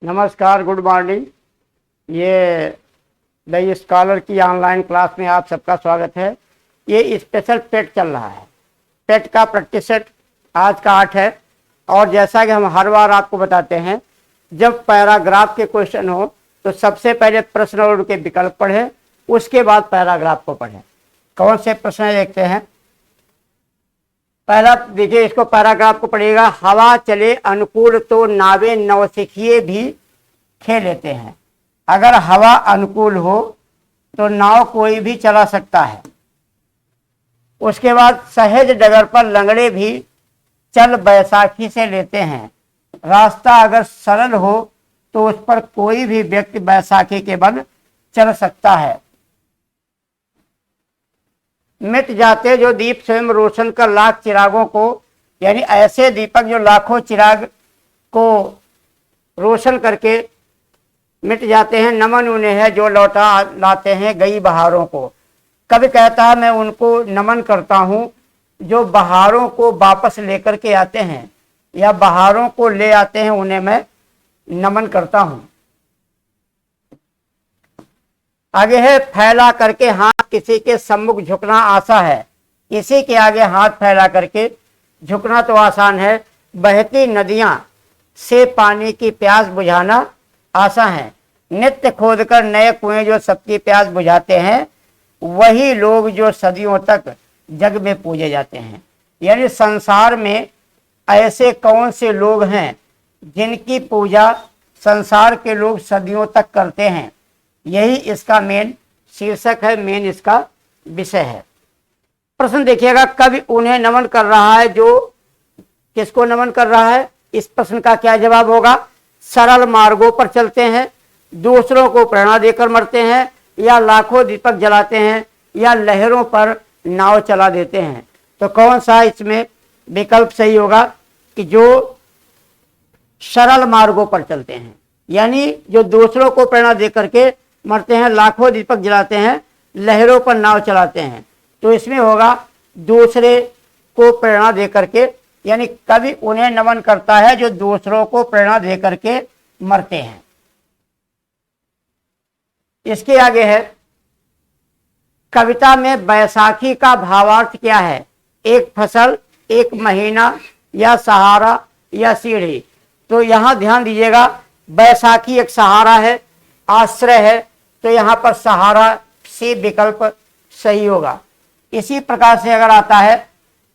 नमस्कार, good morning. ये the scholar की ऑनलाइन क्लास में आप सबका स्वागत है। ये स्पेशल पेट चल रहा है। पेट का प्रैक्टिस सेट आज का 8 है। और जैसा कि हम हर बार आपको बताते हैं, जब पैराग्राफ के क्वेश्चन हो तो सबसे पहले प्रश्न और उनके विकल्प पढ़ें, उसके बाद पैराग्राफ को पढ़ें। कौन से प्रश्न देखते हैं। पहला देखिए, इसको पैराग्राफ को पढ़िएगा। हवा चले अनुकूल तो नावे नौसिखिए भी खेल लेते हैं। अगर हवा अनुकूल हो तो नाव कोई भी चला सकता है। उसके बाद सहज डगर पर लंगड़े भी चल बैसाखी से लेते हैं। रास्ता अगर सरल हो तो उस पर कोई भी व्यक्ति बैसाखी के बल चल सकता है। मिट जाते जो दीप स्वयं रोशन कर लाख चिरागों को, यानी ऐसे दीपक जो लाखों चिराग को रोशन करके मिट जाते हैं। नमन उन्हें है जो लौटा लाते हैं गई बहारों को। कवि कहता है, मैं उनको नमन करता हूं जो बहारों को वापस लेकर के आते हैं या बहारों को ले आते हैं, उन्हें मैं नमन करता हूं। आगे है, फैला करके हाथ किसी के सम्मुख झुकना आशा है। किसी के आगे हाथ फैला करके झुकना तो आसान है, बहती नदियां से पानी की प्यास बुझाना आशा है। नित्य खोदकर नए कुएं जो सबकी प्यास बुझाते हैं, वही लोग जो सदियों तक जग में पूजे जाते हैं। यानी संसार में ऐसे कौन से लोग हैं जिनकी पूजा संसार के लोग सदियों तक करते हैं। यही इसका मेन शीर्षक है, मेन इसका विषय है। प्रश्न देखिएगा, कवि उन्हें नमन कर रहा है जो किसको नमन कर रहा है। इस प्रश्न का क्या जवाब होगा। सरल मार्गों पर चलते हैं, दूसरों को प्रेरणा देकर मरते हैं, या लाखों दीपक जलाते हैं, या लहरों पर नाव चला देते हैं। तो कौन सा इसमें विकल्प सही होगा कि जो सरल मार्गों पर चलते हैं, यानी जो दूसरों को प्रेरणा देकर के मरते हैं, लाखों दीपक जलाते हैं, लहरों पर नाव चलाते हैं। तो इसमें होगा दूसरे को प्रेरणा देकर के, यानी कवि उन्हें नमन करता है जो दूसरों को प्रेरणा देकर के मरते हैं। इसके आगे है, कविता में बैसाखी का भावार्थ क्या है। एक फसल, एक महीना, या सहारा, या सीढ़ी। तो यहां ध्यान दीजिएगा, बैसाखी एक सहारा है, आश्रय है, तो यहां पर सहारा से विकल्प सही होगा। इसी प्रकार से अगर आता है,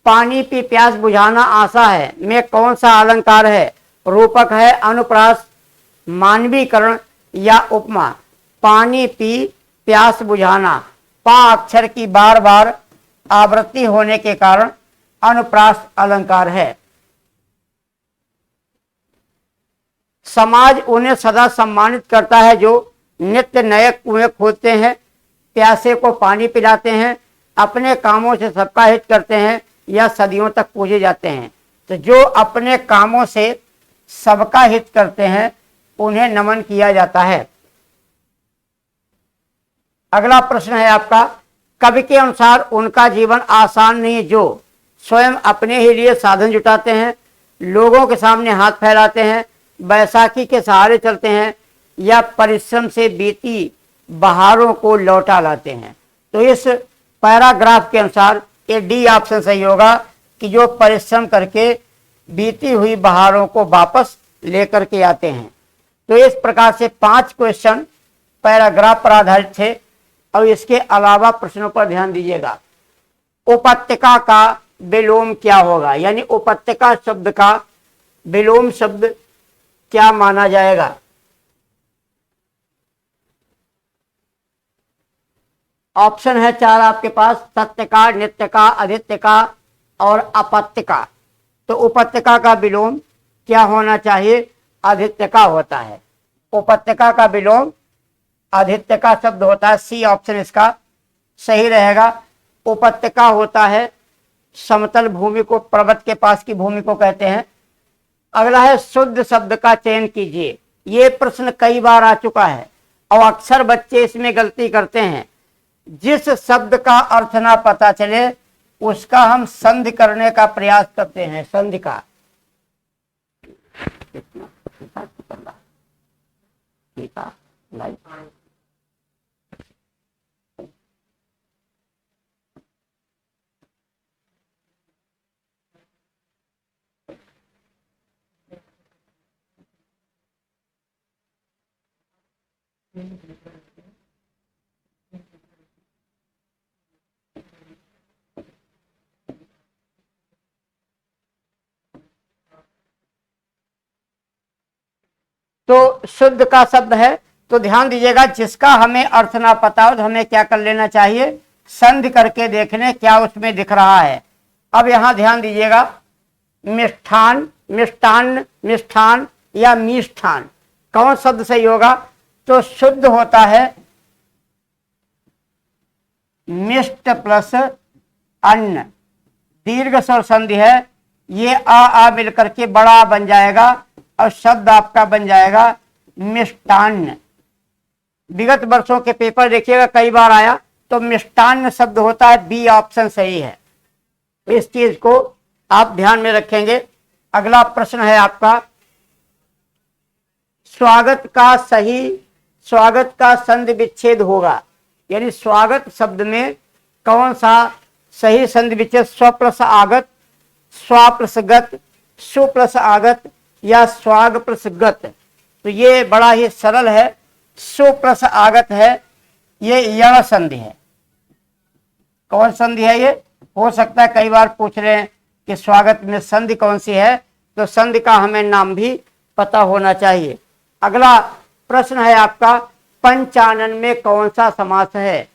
पानी की प्यास बुझाना आशा है, में कौन सा अलंकार है। रूपक है, अनुप्रास, मानवीकरण, या उपमा। पानी पी प्यास बुझाना, पा अक्षर की बार बार आवृत्ति होने के कारण अनुप्रास अलंकार है। समाज उन्हें सदा सम्मानित करता है जो नित्य नए कुएं खोदते हैं, प्यासे को पानी पिलाते हैं, अपने कामों से सबका हित करते हैं, या सदियों तक पूजे जाते हैं। तो जो अपने कामों से सबका हित करते हैं उन्हें नमन किया जाता है। अगला प्रश्न है आपका, कवि के अनुसार उनका जीवन आसान नहीं जो स्वयं अपने ही लिए साधन जुटाते हैं, लोगों के सामने हाथ फैलाते हैं, बैसाखी के सहारे चलते हैं, या परिश्रम से बीती बहारों को लौटा लाते हैं। तो इस पैराग्राफ के अनुसार ये डी ऑप्शन सही होगा कि जो परिश्रम करके बीती हुई बहारों को वापस लेकर के आते हैं। तो इस प्रकार से 5 क्वेश्चन पैराग्राफ पर आधारित थे। और इसके अलावा प्रश्नों पर ध्यान दीजिएगा। उपत्यका का विलोम क्या होगा, यानी उपत्यका शब्द का विलोम शब्द क्या माना जाएगा। ऑप्शन है 4 आपके पास, सत्य का, नित्य का, आदित्य का और अपत्य का। तो उपत्यका का विलोम क्या होना चाहिए, आदित्य का होता है। उपत्यका का विलोम आदित्य का शब्द होता है, सी ऑप्शन इसका सही रहेगा। उपत्यका होता है समतल भूमि को, पर्वत के पास की भूमि को कहते हैं। अगला है, शुद्ध शब्द का चयन कीजिए। ये प्रश्न कई बार आ चुका है और अक्सर बच्चे इसमें गलती करते हैं। जिस शब्द का अर्थ ना पता चले उसका हम संधि करने का प्रयास करते हैं। संधि का तरीका लाइक। तो शुद्ध का शब्द है, तो ध्यान दीजिएगा, जिसका हमें अर्थ ना पता हो तो हमें क्या कर लेना चाहिए, संधि करके देख लें क्या उसमें दिख रहा है। अब यहां ध्यान दीजिएगा, मिष्ठान, मिष्टान्न, मिष्ठान या मिष्ठान, कौन शब्द सही होगा? तो शुद्ध होता है मिष्ट प्लस अन्न, दीर्घ स्वर संधि है, ये आ मिलकर के बड़ा बन जाएगा और शब्द आपका बन जाएगा मिष्टान्न। विगत वर्षों के पेपर देखिएगा कई बार आया तो मिष्टान्न शब्द होता है, बी ऑप्शन सही है। इस चीज को आप ध्यान में रखेंगे। अगला प्रश्न है आपका, स्वागत का संधि विच्छेद होगा, यानी स्वागत शब्द में कौन सा सही संधि विच्छेद? स्व प्लस आगत, स्वा प्लस गत, सु प्लस आगत या स्वाग प्लस गत? तो ये बड़ा ही सरल है, सु प्लस आगत है, ये यण संधि है। कौन संधि है ये? हो सकता है कई बार पूछ रहे हैं कि स्वागत में संधि कौन सी है, तो संधि का हमें नाम भी पता होना चाहिए। अगला प्रश्न है आपका, पंचानन में कौन सा समास है?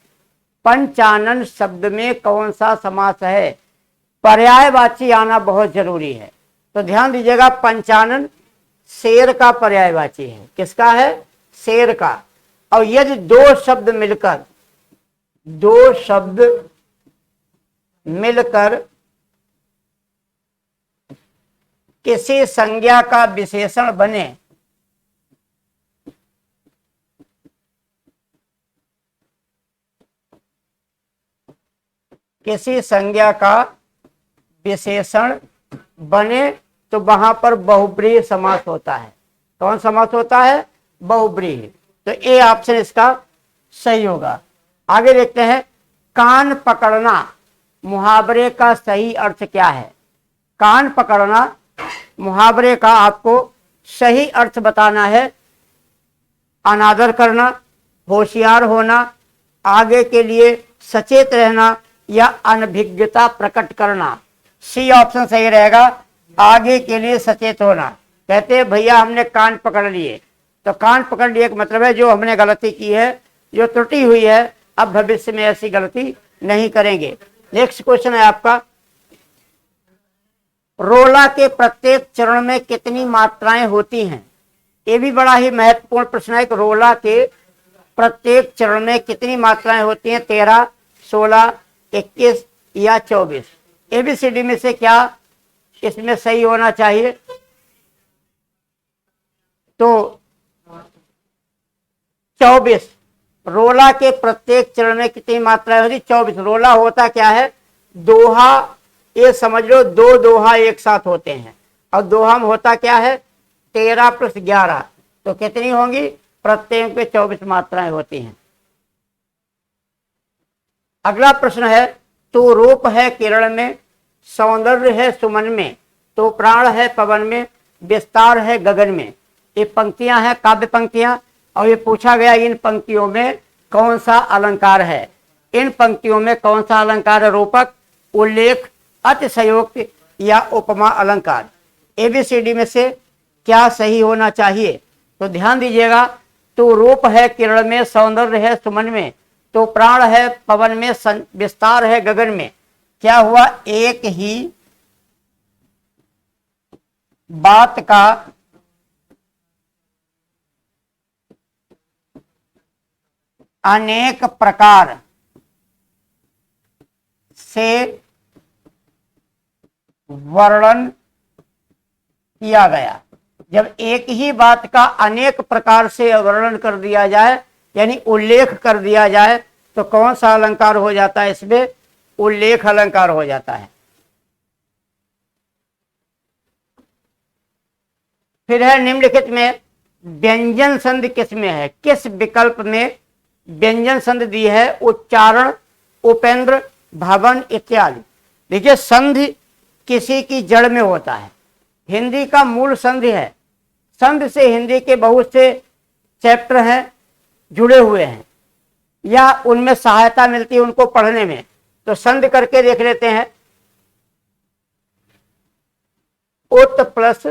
पंचानन शब्द में कौन सा समास है? पर्यायवाची आना बहुत जरूरी है, तो ध्यान दीजिएगा, पंचानन शेर का पर्यायवाची है। किसका है? शेर का। और यदि दो शब्द मिलकर किसी संज्ञा का विशेषण बने, किसी संज्ञा का विशेषण बने तो वहां पर बहुब्रीहि समास होता है। कौन समास होता है? बहुब्रीहि। तो ए ऑप्शन इसका सही होगा। आगे देखते हैं, कान पकड़ना मुहावरे का सही अर्थ क्या है? कान पकड़ना मुहावरे का आपको सही अर्थ बताना है। अनादर करना, होशियार होना, आगे के लिए सचेत रहना या अनभिज्ञता प्रकट करना। सी ऑप्शन सही रहेगा, आगे के लिए सचेत होना। कहते हैं भैया हमने कान पकड़ लिए, तो कान पकड़ लिए का मतलब है जो हमने गलती की है, जो त्रुटि हुई है, अब भविष्य में ऐसी गलती नहीं करेंगे। नेक्स्ट क्वेश्चन है आपका, रोला के प्रत्येक चरण में कितनी मात्राएं होती हैं? ये भी बड़ा ही महत्वपूर्ण प्रश्न है कि रोला के प्रत्येक चरण में कितनी मात्राएं होती हैं? 13, 16, 21 या 24? एबीसीडी में से क्या इसमें सही होना चाहिए? तो 24। रोला के प्रत्येक चरण में कितनी मात्राएं होती? 24। रोला होता क्या है? दोहा, ये समझ लो, दो दोहा एक साथ होते हैं, और दोहा में होता क्या है? 13 + 11, तो कितनी होंगी? प्रत्येक पे 24 मात्राएं होती हैं। अगला प्रश्न है, तो रूप है किरण में, सौंदर्य है सुमन में, तो प्राण है पवन में, विस्तार है गगन में। ये पंक्तियां हैं, काव्य पंक्तियां, और ये पूछा गया इन पंक्तियों में कौन सा अलंकार है? इन पंक्तियों में कौन सा अलंकार है? रूपक, उल्लेख, अतिशयोक्ति या उपमा अलंकार? एबीसीडी में से क्या सही होना चाहिए? तो ध्यान दीजिएगा, तो रूप है किरण में, सौंदर्य है सुमन में, तो प्राण है पवन में, विस्तार है गगन में। क्या हुआ? एक ही बात का अनेक प्रकार से वर्णन किया गया। जब एक ही बात का अनेक प्रकार से वर्णन कर दिया जाए, यानी उल्लेख कर दिया जाए, तो कौन सा अलंकार हो जाता है? इसमें उल्लेख अलंकार हो जाता है। फिर है निम्नलिखित में व्यंजन संधि किस में है, किस विकल्प में व्यंजन संधि दी है? उच्चारण, उपेंद्र, भवन इत्यादि। देखिए संधि किसी की जड़ में होता है, हिंदी का मूल संधि है। संधि से हिंदी के बहुत से चैप्टर हैं, जुड़े हुए हैं, या उनमें सहायता मिलती है उनको पढ़ने में। तो संधि करके देख लेते हैं। उत प्लस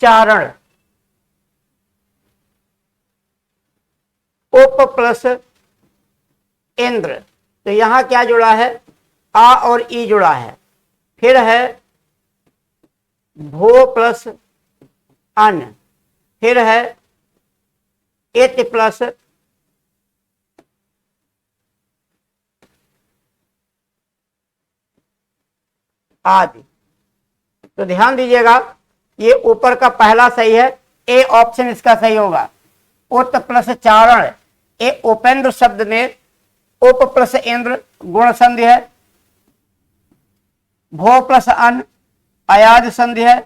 चारण, उप प्लस इंद्र। तो यहां क्या जुड़ा है? आ और ई जुड़ा है। फिर है भो प्लस अन, फिर है इत प्लस आदि। तो ध्यान दीजिएगा, ये ऊपर का पहला सही है, ए ऑप्शन इसका सही होगा। उत प्लस चारण, ए उपेंद्र शब्द में उप प्लस इंद्र गुण संधि है। भो प्लस अन अयाद संधि है।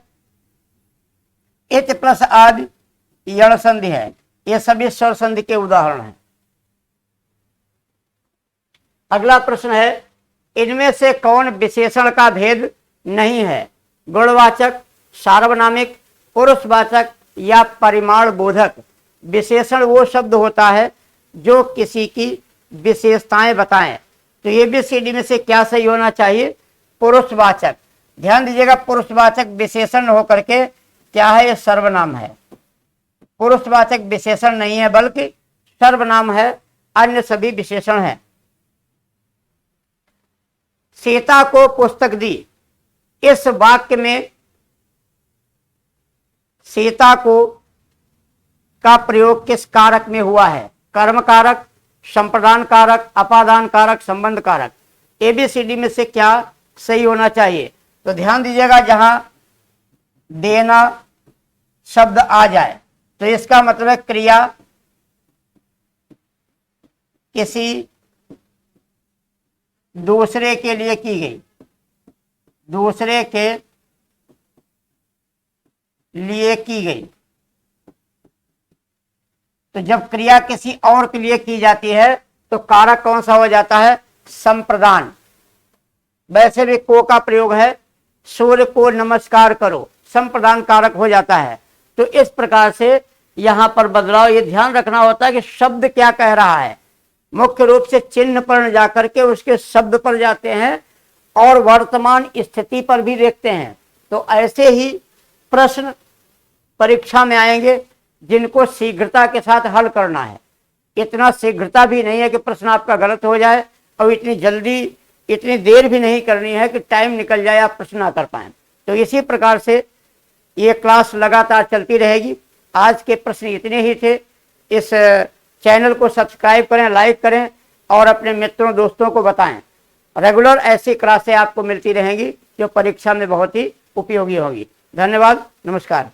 इत प्लस आदि यण संधि है। ये सभी स्वर संधि के उदाहरण हैं। अगला प्रश्न है, इनमें से कौन विशेषण का भेद नहीं है? गुणवाचक, सार्वनामिक, पुरुषवाचक या परिमाण बोधक। विशेषण वो शब्द होता है जो किसी की विशेषताएं बताएं। तो ये भी सीडी में से क्या सही होना चाहिए? पुरुषवाचक। ध्यान दीजिएगा, पुरुषवाचक विशेषण होकर के क्या है? ये सर्वनाम है। पुरुषवाचक विशेषण नहीं है बल्कि सर्वनाम है, अन्य सभी विशेषण हैं। सीता को पुस्तक दी, इस वाक्य में सीता को का प्रयोग किस कारक में हुआ है? कर्म कारक, संप्रदान कारक, अपादान कारक, संबंध कारक। एबीसीडी में से क्या सही होना चाहिए? तो ध्यान दीजिएगा, जहां देना शब्द आ जाए तो इसका मतलब क्रिया किसी दूसरे के लिए की गई, दूसरे के लिए की गई। तो जब क्रिया किसी और के लिए की जाती है तो कारक कौन सा हो जाता है? संप्रदान। वैसे भी को का प्रयोग है, सूर्य को नमस्कार करो, संप्रदान कारक हो जाता है। तो इस प्रकार से यहां पर बदलाव ये ध्यान रखना होता है कि शब्द क्या कह रहा है। मुख्य रूप से चिन्ह पर न जाकर के उसके शब्द पर जाते हैं और वर्तमान स्थिति पर भी देखते हैं। तो ऐसे ही प्रश्न परीक्षा में आएंगे जिनको शीघ्रता के साथ हल करना है। इतना शीघ्रता भी नहीं है कि प्रश्न आपका गलत हो जाए, और इतनी जल्दी इतनी देर भी नहीं करनी है कि टाइम निकल जाए आप प्रश्न ना कर पाएं। तो इसी प्रकार से ये क्लास लगातार चलती रहेगी। आज के प्रश्न इतने ही थे। इस चैनल को सब्सक्राइब करें, लाइक करें और अपने मित्रों दोस्तों को बताएं। रेगुलर ऐसी क्लासें आपको मिलती रहेंगी जो परीक्षा में बहुत ही उपयोगी होगी। धन्यवाद, नमस्कार।